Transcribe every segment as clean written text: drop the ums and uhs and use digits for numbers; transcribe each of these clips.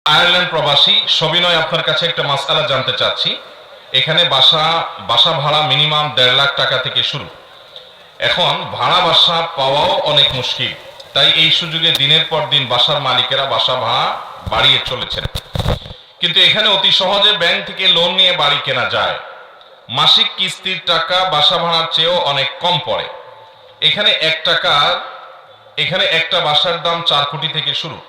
Ireland প্রবাসী সবিনয় আপনার কাছে একটা মাসআলা জানতে চাচ্ছি। এখানে বাসা ভাড়া মিনিমাম 1.5 লাখ টাকা থেকে শুরু। এখন ভাড়া বাসা পাওয়াও অনেক মুশকিল, তাই এই সুযোগে দিনের পর দিন বাসার মালিকেরা বাসা ভাড়া বাড়িয়ে চলেছেন। কিন্তু এখানে অতি সহজে ব্যাংক থেকে লোন নিয়ে বাড়ি কেনা যায়। মাসিক কিস্তির টাকা বাসা ভাড়ার চেয়েও অনেক কম পড়ে। এখানে একটা বাসার দাম 4 কোটি থেকে শুরু।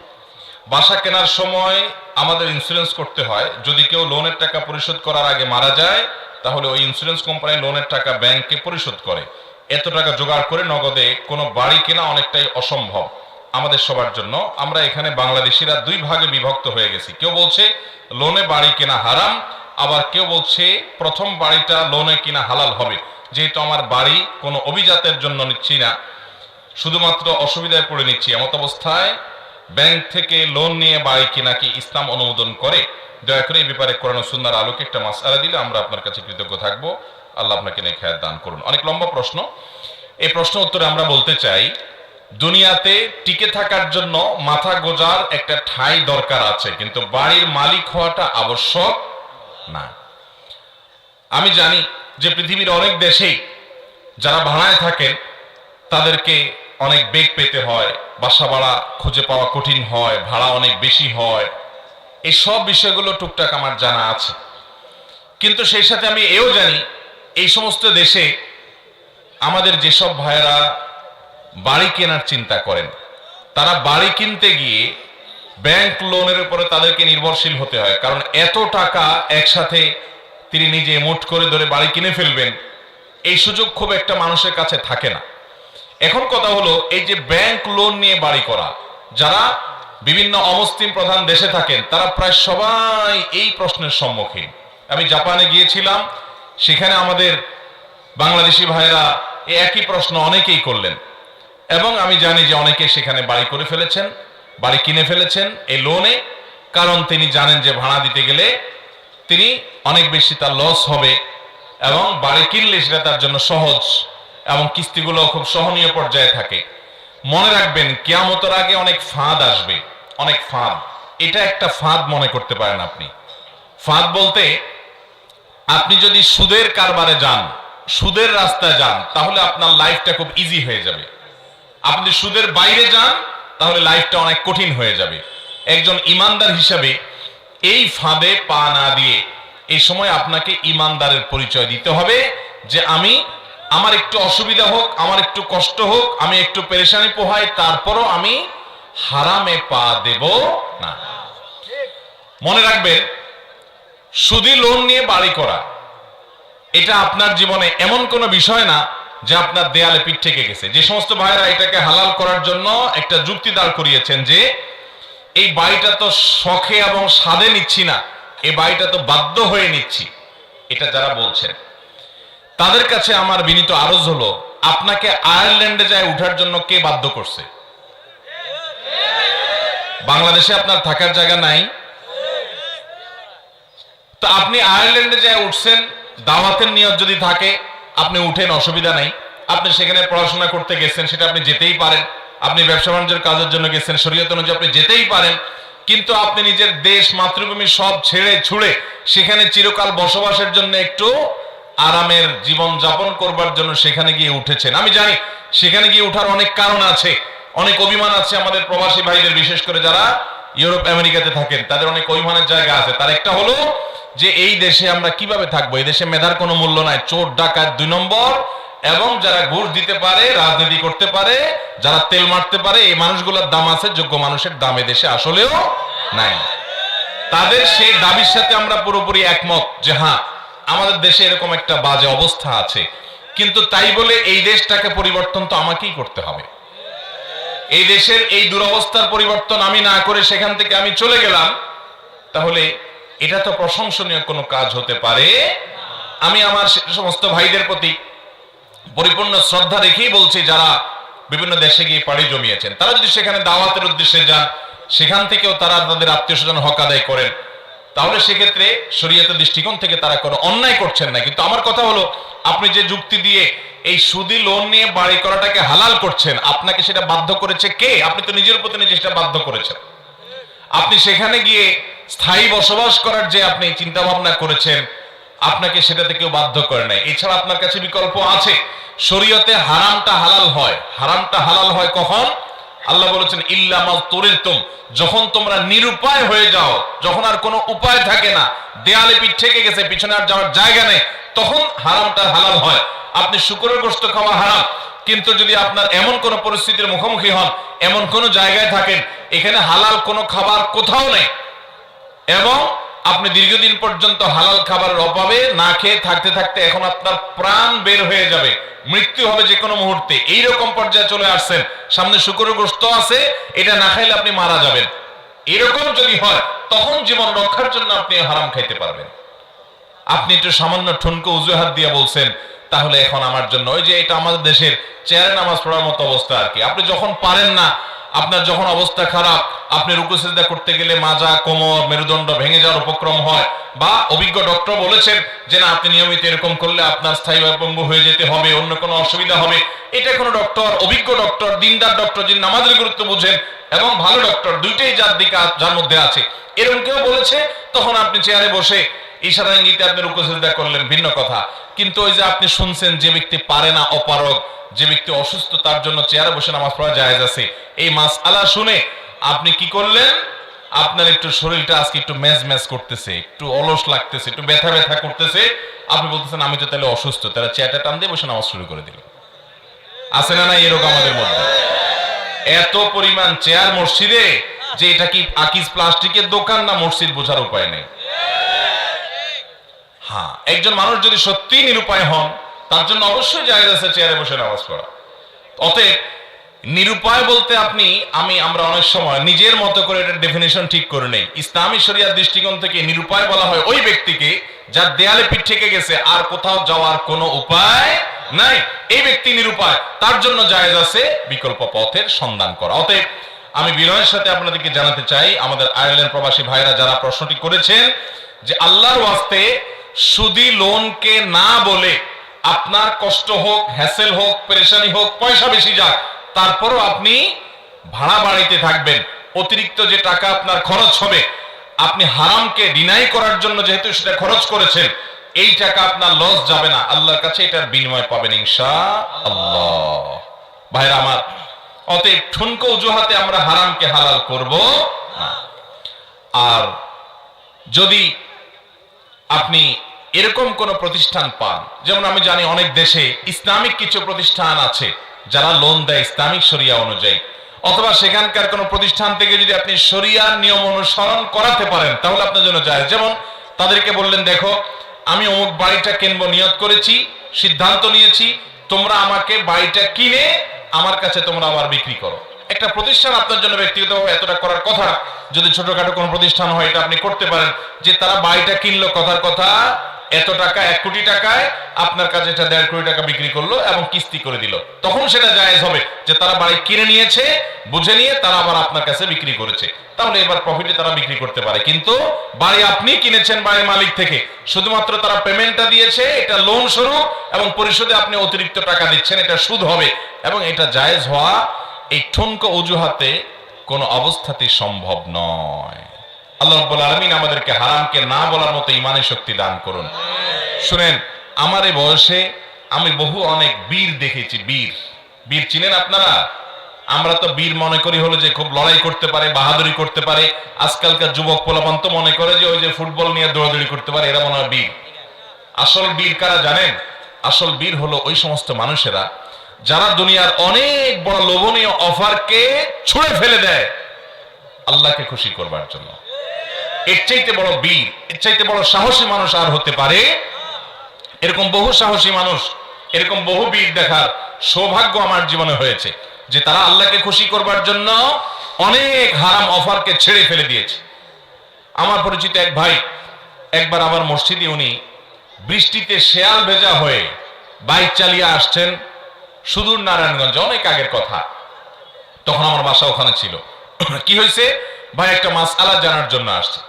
বাসা কেনার সময় আমাদের ইন্স্যুরেন্স করতে হয়। যদি কেউ লোনের টাকা পরিশোধ করার আগে মারা যায়, তাহলে ওই ইন্স্যুরেন্স কোম্পানি লোনের টাকা ব্যাংকে পরিশোধ করে। এত টাকা জোগাড় করে নগদে কোনো বাড়ি কেনা অনেকটাই অসম্ভব আমাদের সবার জন্য। আমরা এখানে বাংলাদেশিরা দুই ভাগে বিভক্ত হয়ে গেছি। কেউ বলছে লোনে বাড়ি কেনা হারাম, আবার কেউ বলছে প্রথম বাড়িটা লোনে কিনা হালাল হবে। যেহেতু আমার বাড়ি কোনো অভিজাতের জন্য নিচ্ছি না, শুধুমাত্র অসুবিধায় পড়ে নিচ্ছি, এমত অবস্থায় ব্যাংক থেকে লোন নিয়ে বাড়ি কিনা কি ইসলাম অনুমোদন করে? দয়া করে এই ব্যাপারে কোরআন ও সুন্নাহর আলোকে একটা মাসআলা দিলে আমরা আপনার কাছে কৃতজ্ঞ থাকব। আল্লাহ আপনাকে নেক হায়াত দান করুন। অনেক লম্বা প্রশ্ন। এই প্রশ্ন উত্তরে আমরা বলতে চাই, দুনিয়াতে টিকে থাকার জন্য মাথা গোজার একটা ঠাঁই দরকার আছে, কিন্তু বাড়ির মালিক হওয়াটা আবশ্যক না। আমি জানি যে পৃথিবীর অনেক দেশেই যারা ভাড়ায় থাকেন তাদেরকে অনেক বেগ পেতে হয়, বাসা ভাড়া খুঁজে পাওয়া কঠিন হয়, ভাড়া অনেক বেশি হয়। এই সব বিষয়গুলো টুকটাক আমার জানা আছে। কিন্তু সেই সাথে আমি এও জানি এই সমস্ত দেশে আমাদের যেসব ভাইয়েরা বাড়ি কেনার চিন্তা করেন, তারা বাড়ি কিনতে গিয়ে ব্যাংক লোনের উপরে তাদেরকে নির্ভরশীল হতে হয়। কারণ এত টাকা একসাথে তিনি নিজে মুঠ করে ধরে বাড়ি কিনে ফেলবেন, এই সুযোগ খুব একটা মানুষের কাছে থাকে না। এখন কথা হলো, এই যে ব্যাংক লোন নিয়ে বাড়ি করা, যারা বিভিন্ন অমুসলিম প্রধান দেশে থাকেন তারা প্রায় সবাই এই প্রশ্নের সম্মুখীন। আমি জাপানে গিয়েছিলাম, সেখানে আমাদের বাংলাদেশি ভাইরা এই একই প্রশ্ন অনেকেই করলেন, এবং আমি জানি যে অনেকে সেখানে বাড়ি করে ফেলেছেন, বাড়ি কিনে ফেলেছেন এই লোনে। কারণ তিনি জানেন যে ভাড়া দিতে গেলে তিনি অনেক বেশি তার লস হবে, এবং বাড়ি কিনলে সেটা তার জন্য সহজ, এবং কিস্তিগুলো খুব সহনীয় পর্যায়ে থাকে। মনে রাখবেন, কিয়ামতের আগে অনেক ফাঁদ আসবে, অনেক ফাঁদ। এটা একটা ফাঁদ মনে করতে পারেন আপনি। ফাঁদ বলতে, আপনি যদি সুদের কারবারে যান, সুদের রাস্তায় যান, তাহলে আপনার লাইফটা খুব ইজি হয়ে যাবে। আপনি সুদের বাইরে যান, তাহলে লাইফটা অনেক কঠিন হয়ে যাবে। একজন ইমানদার হিসাবে এই ফাঁদে পা না দিয়ে এই সময় আপনাকে ইমানদারের পরিচয় দিতে হবে যে আমার একটু অসুবিধা হোক, আমার একটু কষ্ট হোক, আমি একটু পেরেশানি পোহাই, তারপরও আমি হারামে পা দেব না। মনে রাখবেন, সুদি লোন নিয়ে বাড়ি করা এটা আপনার জীবনে এমন কোনো বিষয় না যে আপনার দেয়ালে পিঠ থেকে গেছে। যে সমস্ত ভাইরা এটাকে হালাল করার জন্য একটা যুক্তি দাঁড় করিয়েছেন যে এই বাড়িটা তো শখে এবং স্বাদে নিচ্ছি না, এই বাড়িটা তো বাধ্য হয়ে নিচ্ছি, এটা যারা বলছেন তাদের কাছে আমার বিনীত আরজ হলো, আপনাকে আয়ারল্যান্ডে যায় উঠার জন্য কে বাধ্য করছে? বাংলাদেশে আপনার থাকার জায়গা নাই, তো আপনি আয়ারল্যান্ডে যায় উঠছেন, দাওয়াতের নিয়ত যদি থাকে আপনি উঠেন, অসুবিধা নাই। আপনি সেখানে পড়াশোনা করতে গেছেন, সেটা আপনি যেতেই পারেন। আপনি ব্যবসা বাণিজ্যের কাজের জন্য গেছেন, শরীয়ত অনুযায়ী আপনি যেতেই পারেন। কিন্তু আপনি নিজের দেশ, মাতৃভূমি সব ছেড়ে ছুড়ে সেখানে চিরকাল বসবাসের জন্য, একটু আরামের জীবন যাপন করবার জন্য সেখানে গিয়ে উঠেছেন। আমি জানি সেখানে গিয়ে উঠার অনেক কারণ আছে, অনেক অভিমান আছে আমাদের প্রবাসী ভাইদের, বিশেষ করে যারা ইউরোপ আমেরিকাতে থাকেন, তাদের অনেক অভিমানের জায়গা আছে। তার একটা হলো যে এই দেশে আমরা কিভাবে থাকবো, এই দেশে মেধার কোনো মূল্য নাই, চোর ডাকাত 2 নম্বর, এবং যারা ঘুষ দিতে পারে, রাজনীতি করতে পারে, যারা তেল মারতে পারে, এই মানুষগুলোর দাম আছে, যোগ্য মানুষের দাম এ দেশে আসলেও নাই। তাদের সেই দাবির সাথে আমরা পুরোপুরি একমত যে হ্যাঁ, আমাদের দেশে এরকম একটা বাজে অবস্থা আছে, কিন্তু তাই বলে এই দেশটাকে পরিবর্তন তো আমাকেই করতে হবে। এই দেশের এই দুরবস্থার পরিবর্তন আমি না করে সেখান থেকে আমি চলে গেলাম, তাহলে এটা তো প্রশংসনীয় কোনো কাজ হতে পারে। আমি আমার সমস্ত ভাইদের প্রতি পরিপূর্ণ শ্রদ্ধা রেখেই বলছি, যারা বিভিন্ন দেশে গিয়ে পাড়ি জমিয়েছেন, তারা যদি সেখানে দাওয়াতের উদ্দেশ্যে যান, সেখান থেকেও তারা তাদের আত্মীয় স্বজন হক আদায় করেন, তাহলে সেক্ষেত্রে শরীয়তের দৃষ্টিকোণ থেকে তারা কোনো অন্যায় করছেন না। কিন্তু আমার কথা হলো, আপনি যে যুক্তি দিয়ে এই সুদি লোন নিয়ে বাড়ি করাটাকে হালাল করছেন, আপনাকে সেটা বাধ্য করেছে কে? আপনি তো নিজের প্রতি নিজে সেটা বাধ্য করেছেন। আপনি সেখানে গিয়ে স্থায়ী বসবাস করার যে আপনি চিন্তা ভাবনা করেছেন, আপনাকে সেটাতে কেউ বাধ্য করে নাই। এছাড়া আপনার কাছে বিকল্প আছে। শরীয়তে হারামটা হালাল হয়। হারামটা হালাল হয় কখন? আল্লাহ বলেছেন ইল্লা মা তুরিতুম, যখন তোমরা নিরুপায় হয়ে যাও, যখন আর কোনো উপায় থাকে না, দেয়ালে পিঠ থেকে গেছে, পিছনে আর যাওয়ার জায়গা নেই, তখন হারামটা হালাল হয়। আপনি শুকরের গোশত খাওয়া হারাম, কিন্তু যদি আপনার এমন কোন পরিস্থিতির মুখোমুখি হন, এমন কোন জায়গায় থাকেন এখানে হালাল কোনো খাবার কোথাও নেই, এবং আপনি দীর্ঘদিন পর্যন্ত হালাল খাবারের অভাবে না খেয়ে থাকতে থাকতে এখন আপনার প্রাণ বের হয়ে যাবে, মৃত্যু হবে যে কোনো মুহূর্তে, এইরকম পর্যায়ে চলে আসছেন, সামনে শুকরের গোশত আছে, এটা না খাইলে আপনি মারা যাবেন, এরকম যদি হয় তখন জীবন রক্ষার জন্য আপনি হারাম খাইতে পারবেন। আপনি একটু সামান্য ঠুনকো অজুহাত দিয়ে বলছেন তাহলে এখন আমার জন্য, ওই যে এটা আমাদের দেশের চেয়ারে নামাজ পড়ার মতো অবস্থা আর কি। আপনি যখন পারেন না, আপনার যখন অবস্থা খারাপ, আপনি রুকু সিজদা করতে গেলে মাজা, কোমর, মেরুদণ্ড ভেঙে যাওয়ার উপক্রম হয়, বা অভিজ্ঞ ডক্টর বলেছেন যে না আপনি নিয়মিত এরকম করলে আপনার স্থায়ীভাবে পঙ্গু হয়ে যেতে হবে, অন্য কোনো অসুবিধা হবে, এটা কোনো ডক্টর, অভিজ্ঞ ডক্টর, দিনদার ডক্টর, যিনি নামাজের গুরুত্ব বুঝেন, এবং ভালো ডক্টর, দুইটাই যার দিকে যার মধ্যে আছে, এরকম কেউ বলেছে, তখন আপনি চেয়ারে বসে ইশারা ইঙ্গিতে আপনি রুকু সিজদা করলেন, ভিন্ন কথা। কিন্তু ওই যে আপনি শুনছেন যে ব্যক্তি পারে না, অপারগ, যে ব্যক্তি অসুস্থ, তার জন্য চেয়ারে বসে নামাজ পড়া জায়েজ আছে, এই মাসআলা শুনে আপনি কি করলেন? আপনার একটু শরীরটা আজকে একটু মেজ মেজ করতেছে, একটু অলস লাগতেছে, একটু ব্যথা ব্যথা করতেছে, আপনি বলতেছেন আমি তো তাহলে অসুস্থ, তাহলে চেয়ারটা টান দিয়ে বসে নামাজ শুরু করে দিল। আছে না নাই এরকম আমাদের মধ্যে? এত পরিমাণ চেয়ার মসজিদে যে এটা কি আকিজ প্লাস্টিকের দোকান না মসজিদ বোঝার উপায় নেই। হ্যাঁ, একজন মানুষ যদি সত্যি নিরুপায় হন, তার জন্য অবশ্যই জায়েজ আছে চেয়ারে বসে নামাজ পড়া। অতএব নিরুপায় বলতে আমরা অনেক সময় নিজের মতো করে এটার ডেফিনিশন ঠিক করে নেই। ইসলামী শরিয়ার দৃষ্টিকোণ থেকে নিরুপায় বলা হয় ওই ব্যক্তিকে যার দেয়ালে পিঠ থেকে গেছে, আর কোথাও যাওয়ার কোনো উপায় নাই, এই ব্যক্তি নিরুপায়, তার জন্য জায়েজ আছে বিকল্প পথের সন্ধান করা। অতএব আমি বিনয়ের সাথে আপনাদেরকে জানাতে চাই, আমাদের আয়ারল্যান্ড প্রবাসী ভাইরা যারা প্রশ্নটি করেছেন, যে আল্লাহর ওয়াস্তে সুদি লোনকে না বলে, আপনার কষ্ট হোক, হ্যাসেল হোক, পেরেশানি হোক, পয়সা বেশি যাক, তারপরও আপনি ভাড়া বাড়িতে থাকবেন, অতিরিক্ত যে টাকা আপনার খরচ হবে, আপনি হারামকে ডিনাই করার জন্য যেহেতু সেটা খরচ করেছেন, এই টাকা আপনার লস যাবে না, আল্লাহর কাছে এটার বিনিময় পাবেন ইনশাআল্লাহ। ভাইরা আমার, অতএব ঠুনকো অজুহাতে আমরা হারামকে হালাল করব না। আর যদি আপনি এরকম কোন প্রতিষ্ঠান পান, যেমন আমি জানি অনেক দেশে ইসলামিক কিছু প্রতিষ্ঠান আছে যারা লোন দেয় ইসলামিক শরিয়া অনুযায়ী, অথবা সেখানকার কোন প্রতিষ্ঠান থেকে যদি আপনি শরিয়ার নিয়ম অনুসরণ করাতে পারেন তাহলে আপনার জন্য যায়। যেমন তাদেরকে বললেন, দেখো আমি অমুক বাড়িটা কিনবো নিয়ত করেছি, সিদ্ধান্ত নিয়েছি, তোমরা আমাকে বাড়িটা কিনে আমার কাছে তোমরা আবার বিক্রি করো। একটা প্রতিষ্ঠান আপনার জন্য ব্যক্তিগতভাবে এতটা করার কথা, যদি ছোটখাটো কোনো প্রতিষ্ঠান হয় এটা আপনি করতে পারেন, যে তারা বাড়িটা কিনলো, কথার কথা এত টাকা, 1 কোটি টাকায় আপনার কাছে এটা 1.5 কোটি টাকা বিক্রি করলো এবং কিস্তি করে দিল, তখন সেটা জায়েজ হবে যে তারা বাড়ি কিনে নিয়েছে, বুঝে নিয়ে তারা আবার আপনার কাছে বিক্রি করেছে, তাহলে এবার প্রফিটে তারা বিক্রি করতে পারে। কিন্তু বাড়ি আপনি কিনেছেন বাড়ির মালিক থেকে, শুধুমাত্র তারা পেমেন্টটা দিয়েছে, এটা লোন স্বরূপ, এবং পরিশোধে আপনি অতিরিক্ত টাকা দিচ্ছেন, এটা সুদ হবে, এবং এটা জায়েজ হওয়া এই ঠুনকো অজুহাতে কোন অবস্থাতেই সম্ভব নয়। আল্লাহ রাব্বুল আলামিন আমাদেরকে হারামকে না বলার মতো ঈমানের শক্তি দান করুন। শুনেন, আমার এই বয়সে আমি অনেক বীর দেখেছি। বীর চিনেন আপনারা? আমরা তো বীর মনে করি হলো যে খুব লড়াই করতে পারে, বাহাদুরি করতে পারে। আজকালকার যুবক পোলাপান তো মনে করে যে ওই যে ফুটবল নিয়ে দৌড়াদৌড়ি করতে পারে, এরা মনে হয় বীর। আসল বীর কারা জানেন? আসল বীর হলো ওই সমস্ত মানুষেরা যারা দুনিয়ার অনেক বড় লোভনীয় অফারকে ছুঁড়ে ফেলে দেয় আল্লাহকে খুশি করবার জন্য। এর চাইতে বড় বীর, এর চাইতে বড় সাহসী মানুষ আর হতে পারে? এরকম বহু সাহসী মানুষ, এরকম বহু বীর দেখার সৌভাগ্য আমার জীবনে হয়েছে, যে তারা আল্লাহকে খুশি করবার জন্য অনেক হারাম অফারকে ছেড়ে ফেলে দিয়েছে। আমার পরিচিত এক ভাই একবার আমার মসজিদে, উনি বৃষ্টিতে শেয়াল ভেজা হয়ে বাইক চালিয়ে আসছেন সুদূর নারায়ণগঞ্জে, অনেক আগের কথা, তখন আমার বাসা ওখানে ছিল। কি হয়েছে? ভাই একটা মাসআলা জানার জন্য আসছে।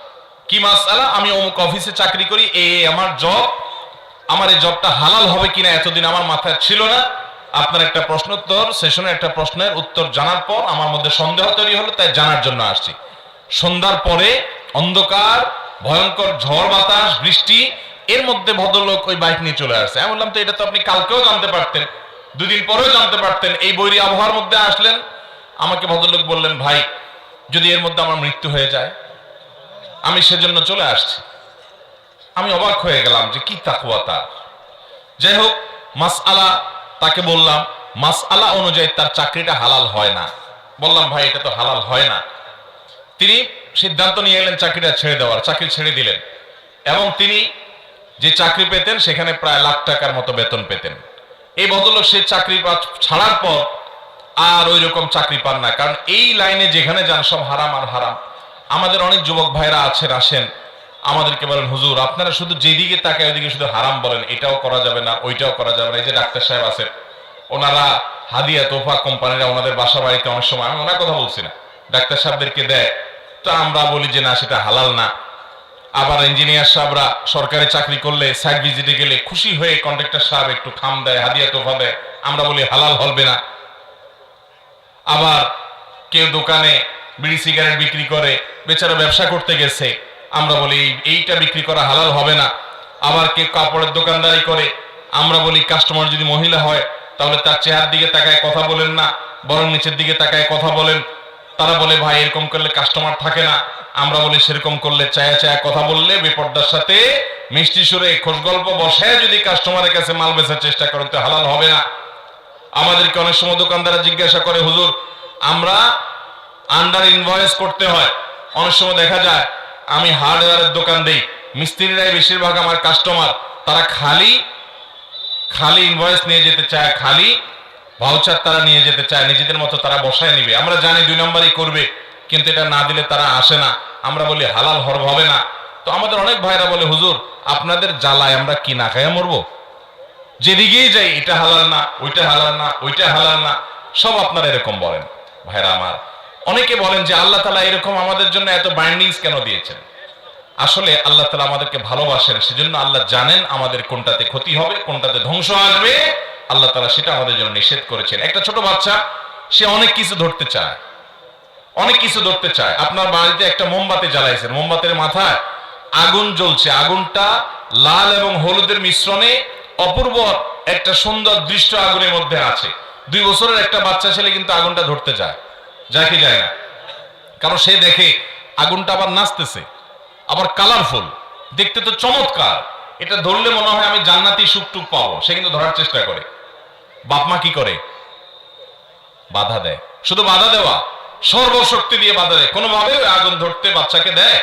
কি মাসআলা? আমি অমুক অফিসে চাকরি করি, আমার জব, আমার এই জবটা হালাল হবে কিনা এতদিন আমার মাথায় ছিল না। আপনার একটা প্রশ্নোত্তর সেশনে একটা প্রশ্নের উত্তর জানার পর আমার মধ্যে সন্দেহ তৈরি হলো, তাই জানার জন্য আসছি। সন্ধ্যার পরে অন্ধকার, ভয়ঙ্কর ঝড় বাতাস, বৃষ্টি, এর মধ্যে ভদ্রলোক ওই বাইক নিয়ে চলে আসছে। আমি বললাম তো এটা তো আপনি কালকেও জানতে পারতেন, 2 দিন পরেও জানতে পারতেন, এই বৈরী আবহাওয়ার মধ্যে আসলেন। আমাকে ভদ্রলোক বললেন, ভাই যদি এর মধ্যে আমার মৃত্যু হয়ে যায়, আমি সেজন্য চলে আসছি। আমি অবাক হয়ে গেলাম যে কি তাকওয়া তার। যাই হোক, মাসআলা তাকে বললাম, মাসআলা অনুযায়ী তার চাকরিটা হালাল হয় না। বললাম ভাই এটা তো হালাল হয় না। তিনি সিদ্ধান্ত নিয়ে এলেন চাকরিটা ছেড়ে দেওয়ার, চাকরি ছেড়ে দিলেন। এবং তিনি যে চাকরি পেতেন সেখানে প্রায় লাখ টাকার মতো বেতন পেতেন। এই ভদ্রলোক সে চাকরি ছাড়ার পর আর ওই রকম চাকরি পান না, কারণ এই লাইনে যেখানে যান সব হারাম আর হারাম। আমাদের অনেক যুবক ভাইরা আছেন, আসেন আমাদেরকে বলেন, হুজুর আপনারা শুধু যেদিকে তাকায় ওইদিকে শুধু হারাম বলেন, এটাও করা যাবে না, ওইটাও করা যাবে না। এই যে ডাক্তার সাহেব আছেন, ওনারা হাদিয়া তোফা কোম্পানিরা ওনাদের বাসা বাড়িতে অনেক সময়, আমি ওনার কথা বলছি না, ডাক্তার সাহেবদেরকে দেয়, তো আমরা বলি যে না সেটা হালাল না। আবার ইঞ্জিনিয়ার সাহেবরা সরকারি চাকরি করলে সাইট ভিজিটে গেলে খুশি হয়ে কন্ট্রাক্টর সাহেব একটু খাম দেয়, হাদিয়া তোফা দেয়, আমরা বলি হালাল হবে না। আবার কেউ দোকানে বিড়ি সিগারেট বিক্রি করে, বেচারা ব্যবসা করতে গেছে, আমরা বলি এইটা বিক্রি করা হালাল হবে না। আবার কেউ কাপড়ের দোকানদারি করে, আমরা বলি কাস্টমার যদি মহিলা হয় তাহলে তার চেহারার দিকে তাকায় কথা বলেন না, বরং নিচের দিকে তাকায় কথা বলেন। তারা বলে ভাই এরকম করলে কাস্টমার থাকে না, আমরা বলি সেরকম করলে চায়া চায়া কথা বললে বেপরদার সাথে মিষ্টি সুরে খোশ গল্প বসায় যদি কাস্টমারের কাছে মাল বেচার চেষ্টা করেন তো হালাল হবে না। আমাদেরকে অনেক সময় দোকানদাররা জিজ্ঞাসা করে, হুজুর আমরা আন্ডার ইনভয়েস করতে হয়। অনেক সময় দেখা যায় আমি হার্ডওয়্যারের দোকান দেই, মিস্ত্রিরাই বেশিরভাগ আমার কাস্টমার, তারা খালি খালি ইনভয়েস নিয়ে যেতে চায়, খালি ভাউচার তারা নিয়ে যেতে চায়, নিজেদের মতো তারা বসায় নিবে। আমরা জানি 2 নম্বরই করবে, কিন্তু এটা না দিলে তারা আসে না। আমরা বলি হালাল হবে না। তো আমাদের অনেক ভাইরা বলে, হুজুর আপনাদের জ্বালায় আমরা কি না খাইয়া মরবো? যেদিকেই যাই এটা হালাল না, ওইটা হালাল না, ওইটা হালাল না, সব আপনারা এরকম বলেন। ভাইরা আমার, অনেকে বলেন যে আল্লাহ তাআলা এরকম আমাদের জন্য এত বাইন্ডিংস কেন দিয়েছেন? আসলে আল্লাহ তাআলা আমাদেরকে ভালোবাসেন, সেজন্য আল্লাহ জানেন আমাদের কোনটাতে ক্ষতি হবে, কোনটাতে ধ্বংস আসবে। আল্লাহ তাআলা সেটা আমাদের জন্য নিষেধ করেছেন। একটা ছোট বাচ্চা সে অনেক কিছু ধরতে চায়, অনেক কিছু ধরতে চায়। আপনার বাড়িতে একটা মোমবাতি জ্বালাইছেন, মোমবাতির মাথায় আগুন জ্বলছে, আগুনটা লাল এবং হলুদের মিশ্রণে অপূর্ব একটা সুন্দর দৃশ্য আগুনের মধ্যে আছে। 2 বছরের একটা বাচ্চা ছেলে কিন্তু আগুনটা ধরতে যায়, যায় কি যায় না? কারণ সে দেখে আগুনটা আবার নাচতেছে, আবার কালারফুল, দেখতে তো চমৎকার, এটা ধরলে মনে হয় আমি জান্নাতি সুখটুক পাবো, সে কিন্তু ধরার চেষ্টা করে। বাপ মা কি করে? বাধা দেয়। শুধু বাধা দেওয়া, সর্বশক্তি দিয়ে বাধা দেয়। কোনোভাবে আগুন ধরতে বাচ্চাকে দেয়?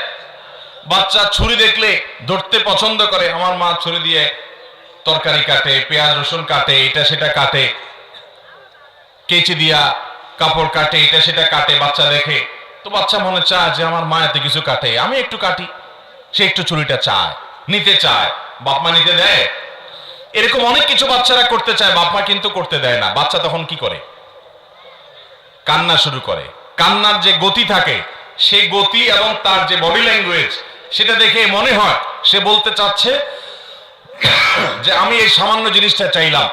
বাচ্চা ছুরি দেখলে ধরতে পছন্দ করে, আমার মা ছুরি দিয়ে তরকারি কাটে, পেঁয়াজ রসুন কাটে, এটা সেটা কাটে, কেচি দিয়া কাপড় কাটে, এটা সেটা কাটে, বাচ্চা দেখে। তো বাচ্চা মনে চায় যে আমার মা এত কিছু কাটে, আমি একটু কাটি। সে একটু ছুরিটা চায়, নিতে চায়, বাপ মা নিতে দেয়? এরকম অনেক কিছু বাচ্চারা করতে চায়, বাপ মা কিন্তু করতে দেয় না। বাচ্চা তখন কি করে? কান্না শুরু করে। কান্নার যে গতি থাকে, সেই গতি এবং তার যে বডি ল্যাঙ্গুয়েজ, সেটা দেখে মনে হয় সে বলতে চাচ্ছে যে আমি এই সামান্য জিনিসটা চাইলাম,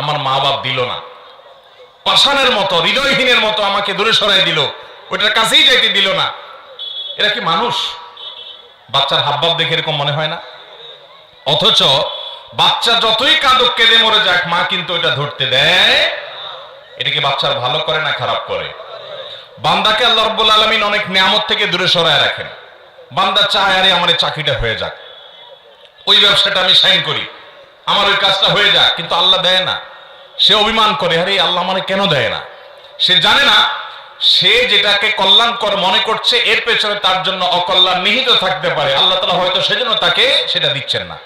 আমার মা বাপ দিল না, পাষাণের মতো, হৃদয়হীনের মতো আমাকে দূরে সরাই দিল, ওইটার কাছেই যাইতে দিল না। এরা কি মানুষ? বাচ্চার হাবভাব দেখে এরকম মনে হয় না? অথচ বাচ্চা যতই কাঁদক, কেঁদে মরে যাক, মা কিন্তু এটা ধরতে দেয়। এটাকে বাচ্চার ভালো করে না খারাপ করে? বান্দাকে আল্লাহ রাব্বুল আলামিন অনেক নিয়ামত থেকে দূরে সরায় রাখেন। বান্দা চায় আরে আমার এই চাকরিটা হয়ে যাক, ওই ব্যবসাটা আমি সাইন করি, আমার ওই কাজটা হয়ে যাক, কিন্তু আল্লাহ দেয় না। সে অভিমান করে, আরে আল্লাহ মানে কেন দেয় না? সে জানে না সে যেটাকে কল্যাণকর মনে করছে এর পেছনে তার জন্য অকল্যাণ নিহিত থাকতে পারে। আল্লাহ তাআলা হয়তো সেজন্য তাকে সেটা দিচ্ছেন না।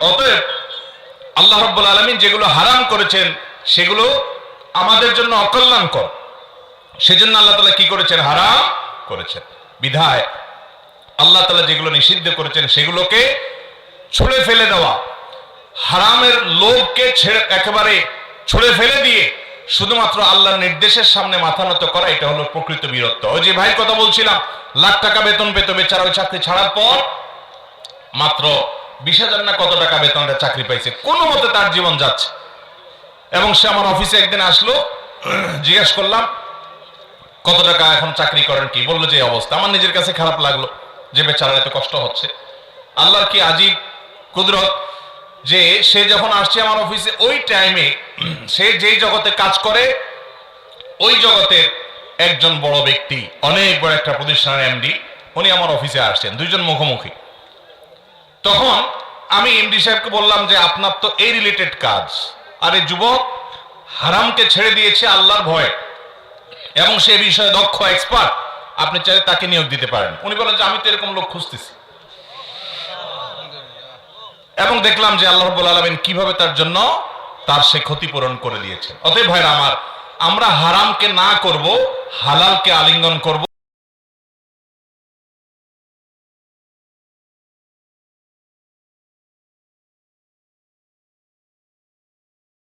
অতএব আল্লাহ রাব্বুল আলামিন যেগুলো হারাম করেছেন সেগুলো আমাদের জন্য অকল্যাণকর, সেজন্য আল্লাহ তাআলা কি করেছেন? হারাম করেছেন। বিধায় আল্লাহ তাআলা যেগুলো নিষিদ্ধ করেছেন সেগুলোকে ছুঁড়ে ফেলে দেওয়া, হারামের লোভকে একেবারে ছুঁড়ে ফেলে দিয়ে শুধুমাত্র আল্লাহর নির্দেশের সামনে মাথা নত করা, এটা হলো প্রকৃত বীরত্ব। ওই যে ভাইয়ের কথা বলছিলাম, লাখ টাকা বেতন পেত, বেচারা ওই চাকরি ছাড়ার পর মাত্র 20,000 না কত টাকা বেতনটা চাকরি পাইছে, কোনো মতে তার জীবন যাচ্ছে। এবং সে আমার অফিসে একদিন আসলো, জিজ্ঞেস করলাম কত টাকা এখন চাকরি করেন, কি বললো যে এই অবস্থা। আমার নিজের কাছে খারাপ লাগলো যে বেচারার এত কষ্ট হচ্ছে। আল্লাহর কি আজীব কুদরত যে সে যখন আসছে আমার অফিসে, ওই টাইমে সে যেই জগতে কাজ করে ওই জগতের একজন বড় ব্যক্তি, অনেক বড় একটা প্রতিষ্ঠানের এমডি, উনি আমার অফিসে আসছেন, দুইজন মুখোমুখি। তখন আমি এমডি সাহেবকে বললাম যে আপনার তো এই রিলেটেড কাজ, আর এই যুবক হারামকে ছেড়ে দিয়েছে আল্লাহর ভয়ে এবং সে বিষয়ে দক্ষ এক্সপার্ট, আপনি চাইলে তাকে নিয়োগ দিতে পারেন। উনি বলেন যে আমি তো এরকম লোক খুঁজতেছি। এবং দেখলাম যে আল্লাহ রাব্বুল আলামিন কিভাবে তার জন্য তার সে ক্ষতিপূরণ করে দিয়েছেন। অতএব ভাইরা আমার, আমরা হারামকে না করব, হালালকে আলিঙ্গন করব।